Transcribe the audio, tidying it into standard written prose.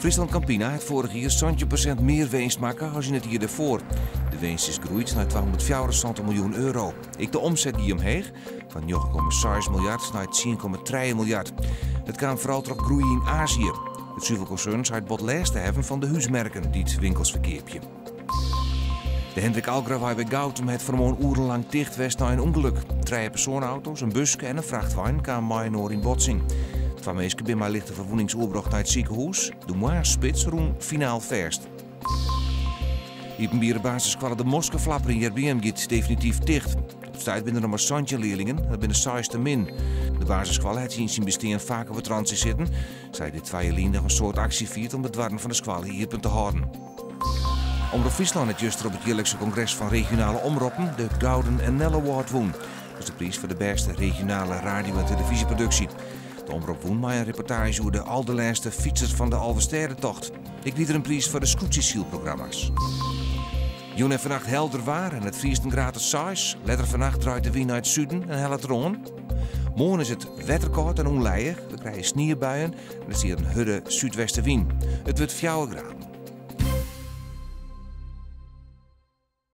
Friesland Campina heeft vorig jaar 70% meer winst maken als in het jaar daarvoor. De winst is gegroeid naar 264 miljoen euro. Ik de omzet die omheeg van 9,6 miljard naar 10,3 miljard. Het kwam vooral door groei in Azië. Het zuivelconcern zou het bod lijst te hebben van de huismerken die het winkels verkeerpje. De Hendrik Algrawij bij Gautum heeft vanmorgen urenlang dicht west na een ongeluk. 3 personenauto's, een busje en een vrachtwagen kwamen mij in botsing. 2 mensen bij mij lichte verwoestingsoorbracht naar het ziekenhuis. De Moerspits roem finaal verst. Hier basisschool de Moskeeflapper in Jerbiem gaat definitief dicht. Op tijd binnen er maar Santje leerlingen, dat binnen 6 te min. De basisschool heeft in zijn besteden vaker op transit zitten. Zij de 2 jaar nog een soort actie viert om het dwarren van de school hier te houden. Omroep Friesland heeft juist op het jaarlijkse congres van regionale omroepen de Gouden NL Award won. Dat is de prijs voor de beste regionale radio- en televisieproductie. De omroep won mij een reportage over de allerlaatste fietsers van de Alversterrentocht. Ik liet er een prijs voor de Scootsie-programma's. Joen en vannacht helder waar en het vriest een graad 6. Letter vannacht draait de wind uit het zuiden en helpt erom. Morgen is het wetterkoud en onleidig. We krijgen sneeuwbuien en er is hier een hudde zuidwestenwind. Het wordt 4 graden.